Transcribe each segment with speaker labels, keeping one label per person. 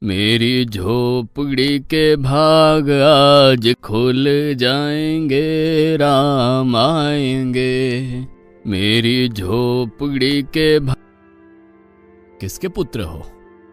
Speaker 1: मेरी झोपड़ी के भाग आज खुल जाएंगे, राम आएंगे। मेरी झोपड़ी के भाग। किसके पुत्र हो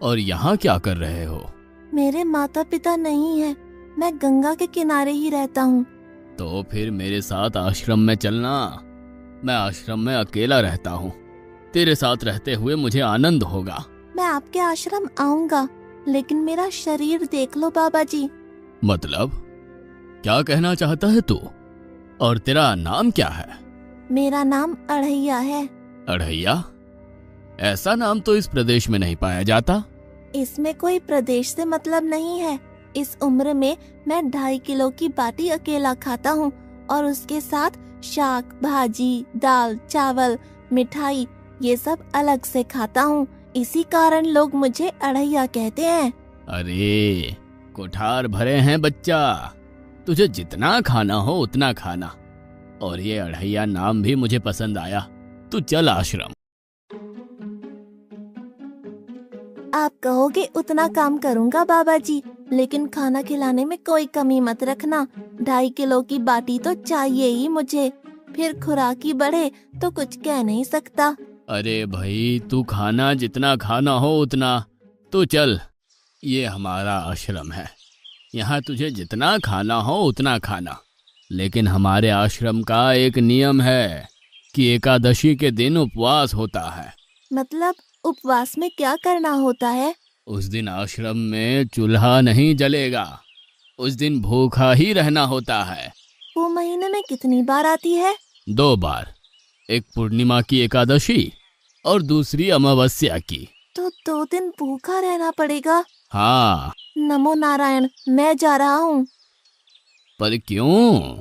Speaker 1: और यहाँ क्या कर रहे हो?
Speaker 2: मेरे माता पिता नहीं है, मैं गंगा के किनारे ही रहता हूँ।
Speaker 1: तो फिर मेरे साथ आश्रम में चलना। मैं आश्रम में अकेला रहता हूँ, तेरे साथ रहते हुए मुझे आनंद होगा।
Speaker 2: मैं आपके आश्रम आऊंगा, लेकिन मेरा शरीर देख लो बाबा जी।
Speaker 1: मतलब क्या कहना चाहता है तू? और तेरा नाम क्या है?
Speaker 2: मेरा नाम अढ़ैया है।
Speaker 1: अढ़ैया? ऐसा नाम तो इस प्रदेश में नहीं पाया जाता।
Speaker 2: इसमें कोई प्रदेश से मतलब नहीं है। इस उम्र में मैं 2.5 किलो की बाटी अकेला खाता हूँ और उसके साथ शाक, भाजी, दाल, चावल, मिठाई ये सब अलग से खाता हूँ। इसी कारण लोग मुझे अढ़ैया कहते हैं।
Speaker 1: अरे कुठार भरे हैं बच्चा, तुझे जितना खाना हो उतना खाना। और ये अढ़ैया नाम भी मुझे पसंद आया। तू चल आश्रम।
Speaker 2: आप कहोगे उतना काम करूँगा बाबा जी, लेकिन खाना खिलाने में कोई कमी मत रखना। 2.5 किलो की बाटी तो चाहिए ही मुझे, फिर खुराकी बढ़े तो कुछ कह नहीं सकता।
Speaker 1: अरे भाई, तू खाना जितना खाना हो उतना। तू चल, ये हमारा आश्रम है, यहाँ तुझे जितना खाना हो उतना खाना। लेकिन हमारे आश्रम का एक नियम है कि एकादशी के दिन उपवास होता है।
Speaker 2: मतलब उपवास में क्या करना होता है?
Speaker 1: उस दिन आश्रम में चूल्हा नहीं जलेगा, उस दिन भूखा ही रहना होता है।
Speaker 2: वो महीने में कितनी बार आती है?
Speaker 1: 2 बार, एक पूर्णिमा की एकादशी और दूसरी अमावस्या की।
Speaker 2: तो 2 दिन भूखा रहना पड़ेगा।
Speaker 1: हाँ।
Speaker 2: नमो नारायण, मैं जा रहा हूँ।
Speaker 1: पर क्यों?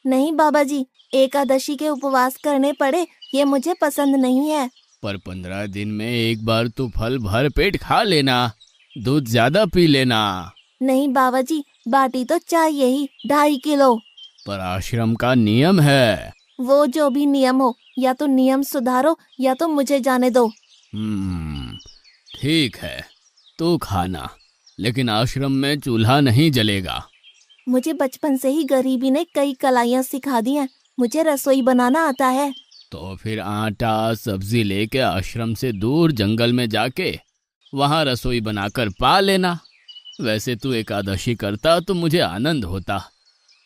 Speaker 2: नहीं बाबा जी, एकादशी के उपवास करने पड़े ये मुझे पसंद नहीं है।
Speaker 1: पर 15 दिन में एक बार तो फल भर पेट खा लेना, दूध ज्यादा पी लेना।
Speaker 2: नहीं बाबा जी, बाटी तो चाहिए ही 2.5 किलो।
Speaker 1: पर आश्रम का नियम है।
Speaker 2: वो जो भी नियम हो, या तो नियम सुधारो या तो मुझे जाने दो।
Speaker 1: ठीक है, तू खाना, लेकिन आश्रम में चूल्हा नहीं जलेगा।
Speaker 2: मुझे बचपन से ही गरीबी ने कई कलाइयाँ सिखा दी हैं। मुझे रसोई बनाना आता है।
Speaker 1: तो फिर आटा सब्जी लेके आश्रम से दूर जंगल में जाके वहां रसोई बनाकर पा लेना। वैसे तू एकादशी करता तो मुझे आनंद होता,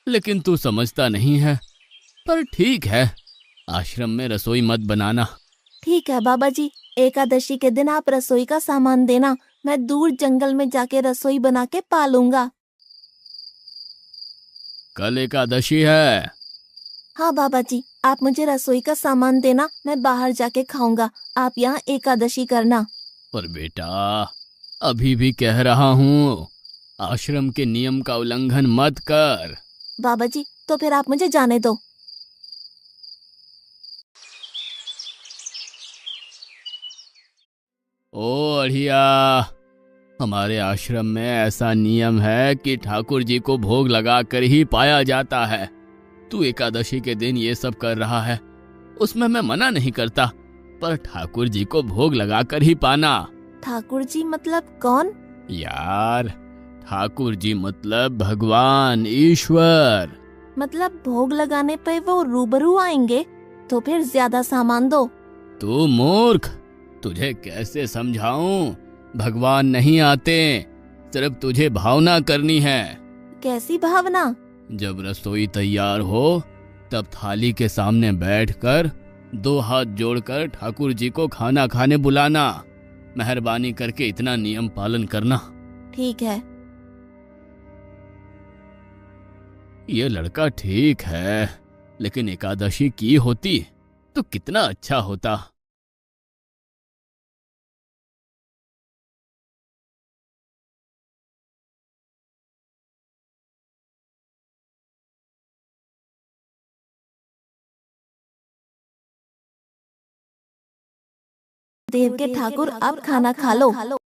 Speaker 1: लेकिन तू समझता नहीं है। पर ठीक है, आश्रम में रसोई मत बनाना।
Speaker 2: ठीक है बाबा जी, एकादशी के दिन आप रसोई का सामान देना, मैं दूर जंगल में जाके रसोई बना के पालूंगा।
Speaker 1: कल एकादशी है।
Speaker 2: हाँ बाबा जी, आप मुझे रसोई का सामान देना, मैं बाहर जाके खाऊंगा। आप यहाँ एकादशी करना।
Speaker 1: पर बेटा, अभी भी कह रहा हूँ, आश्रम के नियम का उल्लंघन मत कर।
Speaker 2: बाबा जी, तो फिर आप मुझे जाने दो।
Speaker 1: ओ अढ़िया, हमारे आश्रम में ऐसा नियम है कि ठाकुर जी को भोग लगा कर ही पाया जाता है। तू एकादशी के दिन ये सब कर रहा है, उसमें मैं मना नहीं करता, पर ठाकुर जी को भोग लगा कर ही पाना।
Speaker 2: ठाकुर जी मतलब कौन?
Speaker 1: यार, ठाकुर जी मतलब भगवान ईश्वर।
Speaker 2: मतलब भोग लगाने पे वो रूबरू आएंगे? तो फिर ज्यादा सामान दो।
Speaker 1: तू मूर्ख, तुझे कैसे समझाऊं? भगवान नहीं आते, सिर्फ तुझे भावना करनी है।
Speaker 2: कैसी भावना?
Speaker 1: जब रसोई तैयार हो तब थाली के सामने बैठकर 2 हाथ जोड़कर ठाकुर जी को खाना खाने बुलाना। मेहरबानी करके इतना नियम पालन करना।
Speaker 2: ठीक है।
Speaker 1: ये लड़का ठीक है, लेकिन एकादशी की होती तो कितना अच्छा होता।
Speaker 2: देव के ठाकुर, आप खाना खा लो।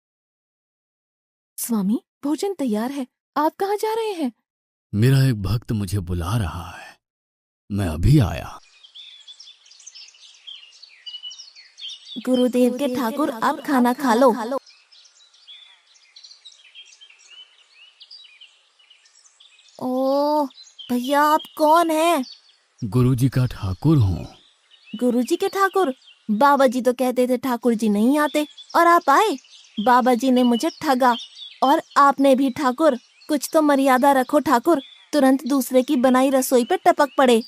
Speaker 2: स्वामी, भोजन तैयार है, आप कहाँ जा रहे हैं?
Speaker 1: मेरा एक भक्त मुझे बुला रहा है, मैं अभी आया।
Speaker 2: गुरुदेव के ठाकुर, आप खाना खा लो। भैया आप कौन हैं?
Speaker 1: गुरुजी का ठाकुर हूँ।
Speaker 2: गुरुजी के ठाकुर? बाबा जी तो कहते थे ठाकुर जी नहीं आते और आप आए। बाबा जी ने मुझे ठगा और आपने भी ठाकुर। कुछ तो मर्यादा रखो ठाकुर, तुरंत दूसरे की बनाई रसोई पे टपक पड़े।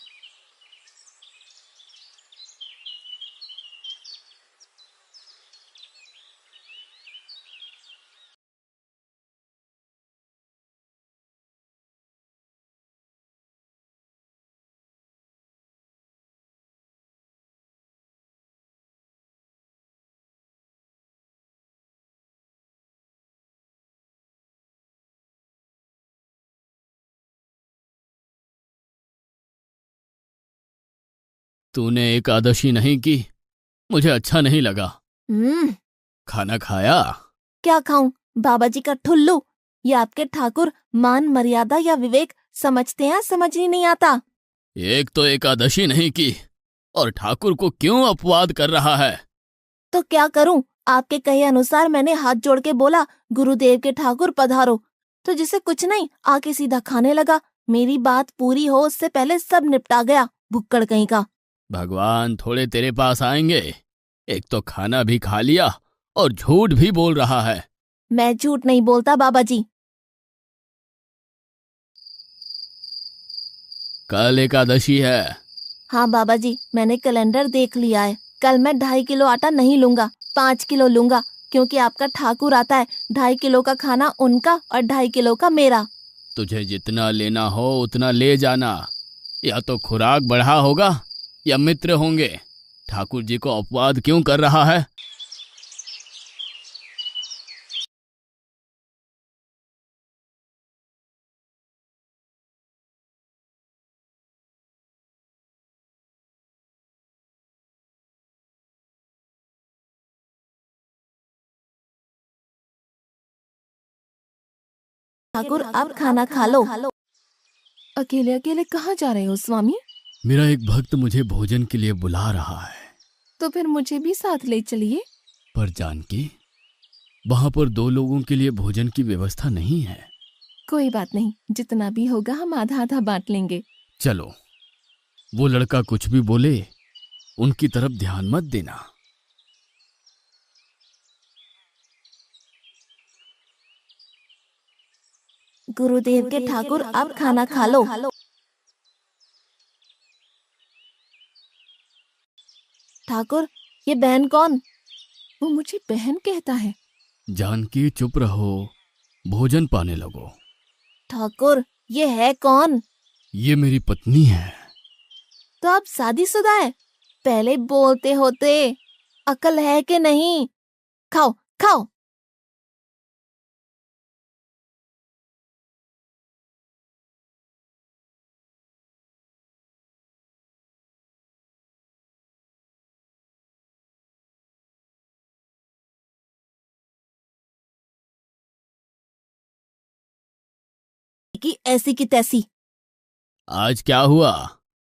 Speaker 1: तूने एकादशी नहीं की, मुझे अच्छा नहीं लगा।
Speaker 2: हम्म।
Speaker 1: खाना खाया?
Speaker 2: क्या खाऊं? बाबा जी का ठुल्लू। ये आपके ठाकुर मान मर्यादा या विवेक समझते हैं, समझ ही नहीं आता।
Speaker 1: एक तो एकादशी नहीं की और ठाकुर को क्यों अपवाद कर रहा है?
Speaker 2: तो क्या करूं? आपके कहे अनुसार मैंने हाथ जोड़ के बोला गुरुदेव के ठाकुर पधारो, तो जिसे कुछ नहीं आके सीधा खाने लगा। मेरी बात पूरी हो उससे पहले सब निपटा गया, भुक्कड़ कहीं का।
Speaker 1: भगवान थोड़े तेरे पास आएंगे। एक तो खाना भी खा लिया और झूठ भी बोल रहा है।
Speaker 2: मैं झूठ नहीं बोलता बाबा जी।
Speaker 1: कल एकादशी है।
Speaker 2: हाँ बाबा जी, मैंने कैलेंडर देख लिया है। कल मैं 2.5 किलो आटा नहीं लूंगा, 5 किलो लूंगा, क्योंकि आपका ठाकुर आता है। 2.5 किलो का खाना उनका और 2.5 किलो का मेरा।
Speaker 1: तुझे जितना लेना हो उतना ले जाना। या तो खुराक बढ़ा होगा या मित्र होंगे। ठाकुर जी को अपवाद क्यों कर रहा है?
Speaker 2: ठाकुर आप खाना खा लो। अकेले अकेले कहाँ जा रहे हो स्वामी?
Speaker 1: मेरा एक भक्त मुझे भोजन के लिए बुला रहा है।
Speaker 2: तो फिर मुझे भी साथ ले चलिए।
Speaker 1: पर जानकी, वहां पर 2 लोगों के लिए भोजन की व्यवस्था नहीं है।
Speaker 2: कोई बात नहीं, जितना भी होगा हम आधा आधा बांट लेंगे।
Speaker 1: चलो, वो लड़का कुछ भी बोले उनकी तरफ ध्यान मत देना।
Speaker 2: गुरुदेव के ठाकुर आप खाना खा लो। ठाकुर, ये बहन कौन? वो मुझे बहन कहता है।
Speaker 1: जानकी चुप रहो, भोजन पाने लगो।
Speaker 2: ठाकुर, ये है कौन?
Speaker 1: ये मेरी पत्नी है।
Speaker 2: तो आप शादीशुदा है? पहले बोलते होते। अकल है कि नहीं? खाओ खाओ। कि ऐसी की तैसी।
Speaker 1: आज क्या हुआ?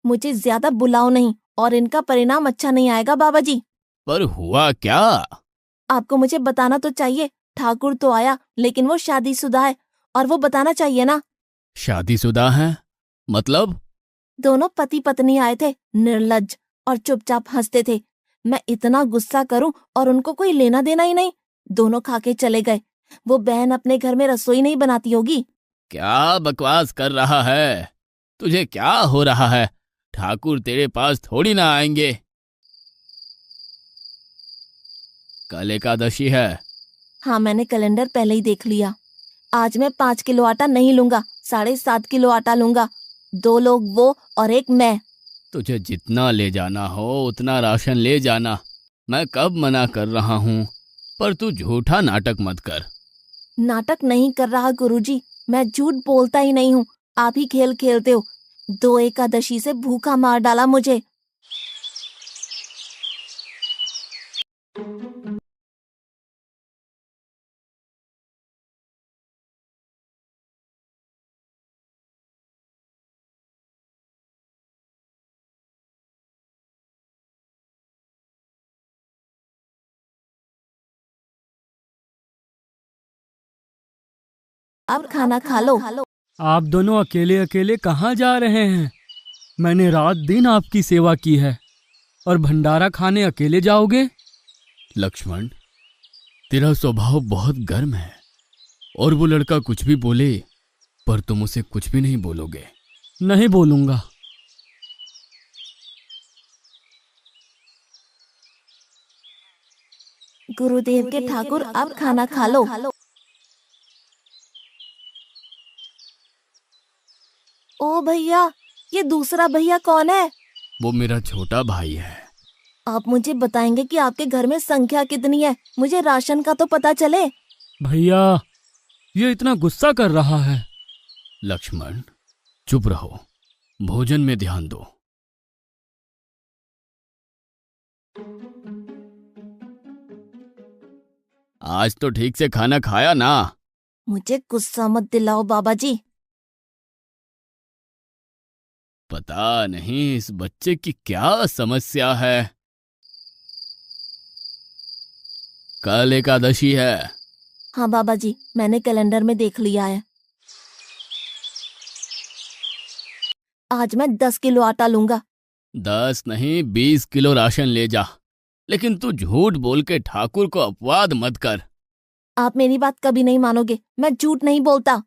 Speaker 2: मुझे ज्यादा बुलाओ नहीं, और इनका परिणाम अच्छा नहीं आएगा बाबा जी।
Speaker 1: पर हुआ क्या?
Speaker 2: आपको मुझे बताना तो चाहिए। ठाकुर तो आया, लेकिन वो शादीशुदा है, और वो बताना चाहिए ना।
Speaker 1: शादीशुदा है? मतलब?
Speaker 2: दोनों पति पत्नी आए थे, निर्लज्ज, और चुपचाप हंसते थे। मैं इतना गुस्सा करूं और उनको कोई लेना देना ही नहीं। दोनों खा के चले गए। वो बहन अपने घर में रसोई नहीं बनाती होगी।
Speaker 1: क्या बकवास कर रहा है? तुझे क्या हो रहा है? ठाकुर तेरे पास थोड़ी ना आएंगे। कल एकादशी है।
Speaker 2: हाँ, मैंने कैलेंडर पहले ही देख लिया। आज मैं 5 किलो आटा नहीं लूंगा, 7.5 किलो आटा लूंगा। 2 लोग वो और एक मैं।
Speaker 1: तुझे जितना ले जाना हो उतना राशन ले जाना। मैं कब मना कर रहा हूँ, पर तू झूठा नाटक मत कर।
Speaker 2: नाटक नहीं कर रहा गुरुजी, मैं झूठ बोलता ही नहीं हूँ। आप ही खेल खेलते हो। 2 एकादशी से भूखा मार डाला मुझे। अब खाना खा लो।
Speaker 3: आप दोनों अकेले अकेले कहाँ जा रहे हैं? मैंने रात दिन आपकी सेवा की है और भंडारा खाने अकेले जाओगे?
Speaker 1: लक्ष्मण, तेरा स्वभाव बहुत गर्म है और वो लड़का कुछ भी बोले पर तुम उसे कुछ भी नहीं बोलोगे।
Speaker 3: नहीं बोलूंगा।
Speaker 2: गुरुदेव के ठाकुर, अब खाना खा लो। ओ भैया, ये दूसरा भैया कौन है?
Speaker 1: वो मेरा छोटा भाई है।
Speaker 2: आप मुझे बताएंगे कि आपके घर में संख्या कितनी है? मुझे राशन का तो पता चले।
Speaker 3: भैया, ये इतना गुस्सा कर रहा है।
Speaker 1: लक्ष्मण, चुप रहो, भोजन में ध्यान दो। आज तो ठीक से खाना खाया ना?
Speaker 2: मुझे गुस्सा मत दिलाओ बाबा जी।
Speaker 1: पता नहीं इस बच्चे की क्या समस्या है। कल एकादशी है।
Speaker 2: हाँ बाबा जी, मैंने कैलेंडर में देख लिया है। आज मैं 10 किलो आटा लूंगा।
Speaker 1: 10 नहीं 20 किलो राशन ले जा, लेकिन तू झूठ बोल के ठाकुर को अपवाद मत कर।
Speaker 2: आप मेरी बात कभी नहीं मानोगे, मैं झूठ नहीं बोलता।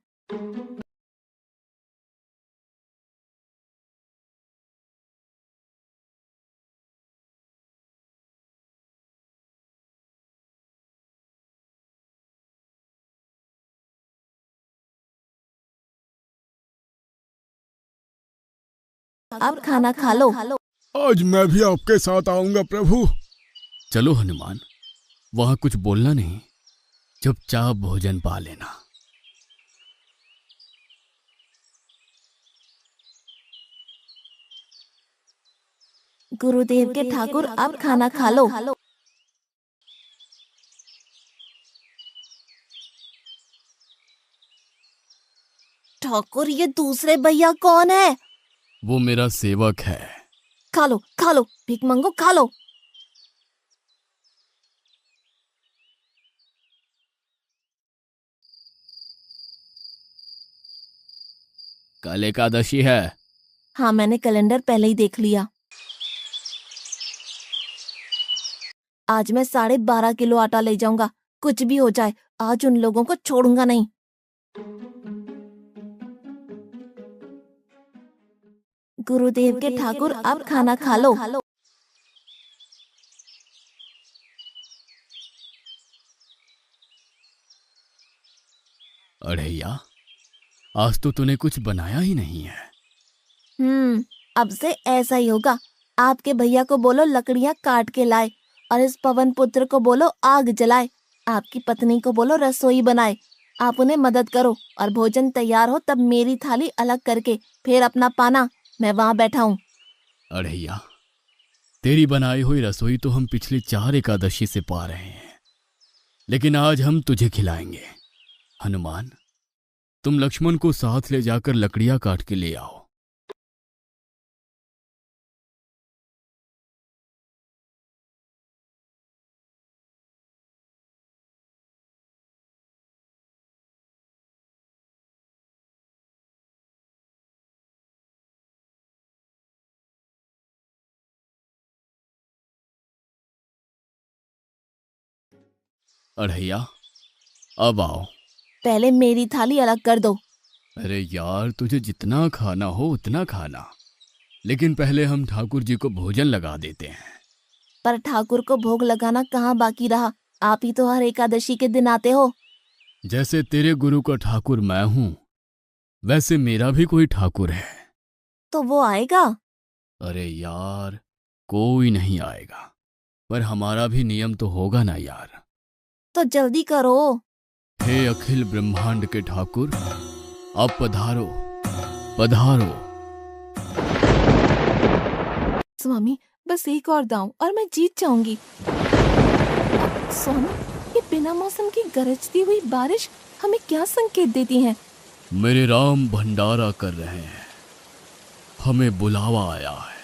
Speaker 2: अब खाना खा लो।
Speaker 4: आज मैं भी आपके साथ आऊंगा प्रभु।
Speaker 1: चलो हनुमान, वहां कुछ बोलना नहीं, चुपचाप भोजन पा लेना।
Speaker 2: गुरुदेव के ठाकुर, अब खाना खा लो। ठाकुर, ये दूसरे भैया कौन है?
Speaker 1: वो मेरा सेवक है।
Speaker 2: खा लो खा लो, भीख मंगो, खा लो।
Speaker 1: कल एकादशी है।
Speaker 2: हाँ, मैंने कैलेंडर पहले ही देख लिया। आज मैं 12.5 किलो आटा ले जाऊंगा। कुछ भी हो जाए, आज उन लोगों को छोड़ूंगा नहीं। गुरुदेव के ठाकुर, अब खाना खा लो।
Speaker 1: अढ़ैया, आज तो तूने कुछ बनाया ही नहीं है।
Speaker 2: अब से ऐसा ही होगा। आपके भैया को बोलो लकड़ियां काट के लाए, और इस पवन पुत्र को बोलो आग जलाए। आपकी पत्नी को बोलो रसोई बनाए। आप उन्हें मदद करो, और भोजन तैयार हो तब मेरी थाली अलग करके फिर अपना पाना, मैं वहां बैठा हूँ।
Speaker 1: अढ़ैया, तेरी बनाई हुई रसोई तो हम पिछली 4 एकादशी से पा रहे हैं, लेकिन आज हम तुझे खिलाएंगे। हनुमान, तुम लक्ष्मण को साथ ले जाकर लकड़ियां काट के ले आओ। अढ़ैया, अब आओ।
Speaker 2: पहले मेरी थाली अलग कर दो।
Speaker 1: अरे यार, तुझे जितना खाना हो उतना खाना, लेकिन पहले हम ठाकुर जी को भोजन लगा देते हैं।
Speaker 2: पर ठाकुर को भोग लगाना कहाँ बाकी रहा? आप ही तो हर एकादशी के दिन आते हो।
Speaker 1: जैसे तेरे गुरु का ठाकुर मैं हूं, वैसे मेरा भी कोई ठाकुर है।
Speaker 2: तो वो आएगा?
Speaker 1: अरे यार, कोई नहीं आएगा, पर हमारा भी नियम तो होगा ना यार।
Speaker 2: तो जल्दी करो।
Speaker 1: हे अखिल ब्रह्मांड के ठाकुर, अब पधारो पधारो।
Speaker 2: स्वामी, बस एक और दांव और मैं जीत जाऊंगी। स्वामी, ये बिना मौसम की गरजती हुई बारिश हमें क्या संकेत देती है?
Speaker 1: मेरे राम भंडारा कर रहे हैं, हमें बुलावा आया है।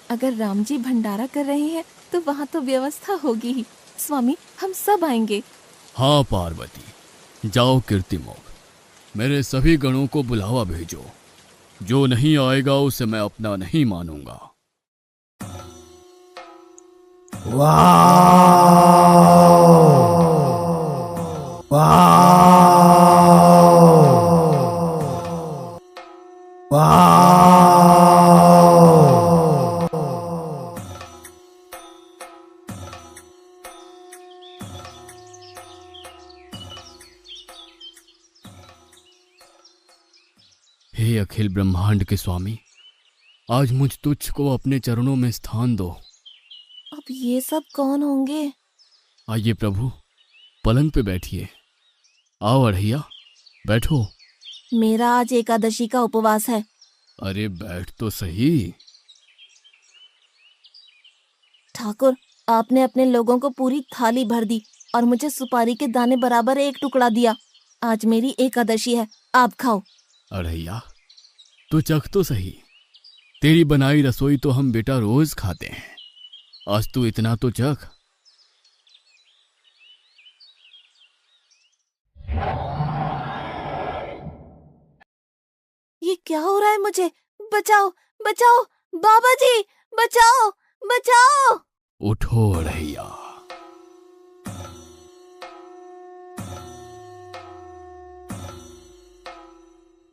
Speaker 2: अगर राम जी भंडारा कर रहे हैं तो वहाँ तो व्यवस्था होगी ही। स्वामी, हम सब आएंगे।
Speaker 1: हाँ पार्वती, जाओ कीर्तिमोग, मेरे सभी गणों को बुलावा भेजो। जो नहीं आएगा उसे मैं अपना नहीं मानूंगा। हे अखिल ब्रह्मांड के स्वामी, आज मुझ तुच्छ को अपने चरणों में स्थान दो।
Speaker 2: अब ये सब कौन होंगे?
Speaker 1: आइए प्रभु, पलंग पे बैठिए। आओ अढ़ैया, बैठो।
Speaker 2: मेरा आज एकादशी का उपवास है।
Speaker 1: अरे बैठ तो सही।
Speaker 2: ठाकुर, आपने अपने लोगों को पूरी थाली भर दी और मुझे सुपारी के दाने बराबर एक टुकड़ा दिया। आज मेरी एकादशी है, आप खाओ।
Speaker 1: अढ़ैया, तू चख तो सही। तेरी बनाई रसोई तो हम बेटा रोज खाते हैं, आज तू इतना तो चख।
Speaker 2: ये क्या हो रहा है मुझे? बचाओ बचाओ, बाबा जी बचाओ बचाओ।
Speaker 1: उठो अढ़ैया।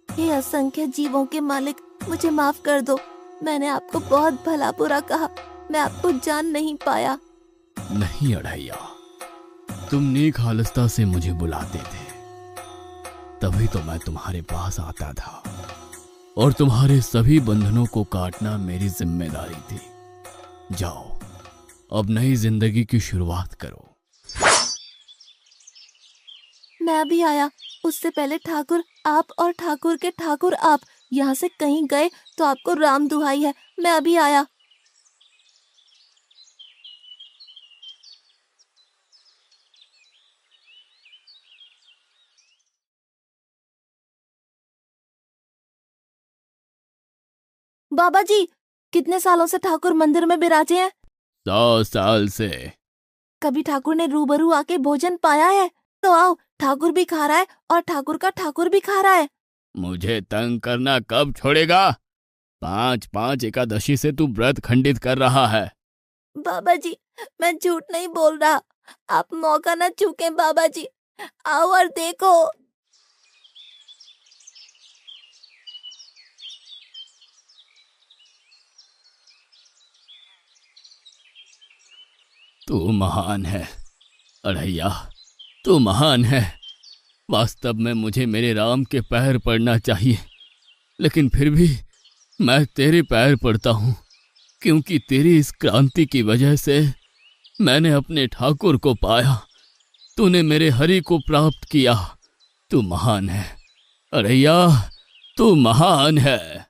Speaker 2: हे असंख्य जीवों के मालिक, मुझे माफ कर दो। मैंने आपको बहुत भला बुरा कहा, मैं आपको जान नहीं पाया।
Speaker 1: नहीं अढ़ैया, तुम नेक हालस्ता से मुझे बुलाते थे, तभी तो मैं तुम्हारे पास आता था, और तुम्हारे सभी बंधनों को काटना मेरी जिम्मेदारी थी। जाओ, अब नई जिंदगी की शुरुआत करो।
Speaker 2: मैं अभी आया। उससे पहले ठाकुर आप और ठाकुर के ठाकुर आप यहाँ से कहीं गए तो आपको राम दुहाई है, मैं अभी आया। बाबा जी, कितने सालों से ठाकुर मंदिर में बिराजे हैं?
Speaker 1: 100 साल से।
Speaker 2: कभी ठाकुर ने रूबरू आके भोजन पाया है? तो आओ, ठाकुर भी खा रहा है और ठाकुर का ठाकुर भी खा रहा है।
Speaker 1: मुझे तंग करना कब छोड़ेगा? 5-5 एकादशी से तू व्रत खंडित कर रहा है।
Speaker 2: बाबा जी, मैं झूठ नहीं बोल रहा, आप मौका न चूकें बाबा जी, आओ और देखो।
Speaker 1: तू महान है अढ़ैया, तू महान है। वास्तव में मुझे मेरे राम के पैर पड़ना चाहिए, लेकिन फिर भी मैं तेरे पैर पड़ता हूँ, क्योंकि तेरी इस क्रांति की वजह से मैंने अपने ठाकुर को पाया। तूने मेरे हरि को प्राप्त किया। तू महान है अढ़ैया, तू महान है।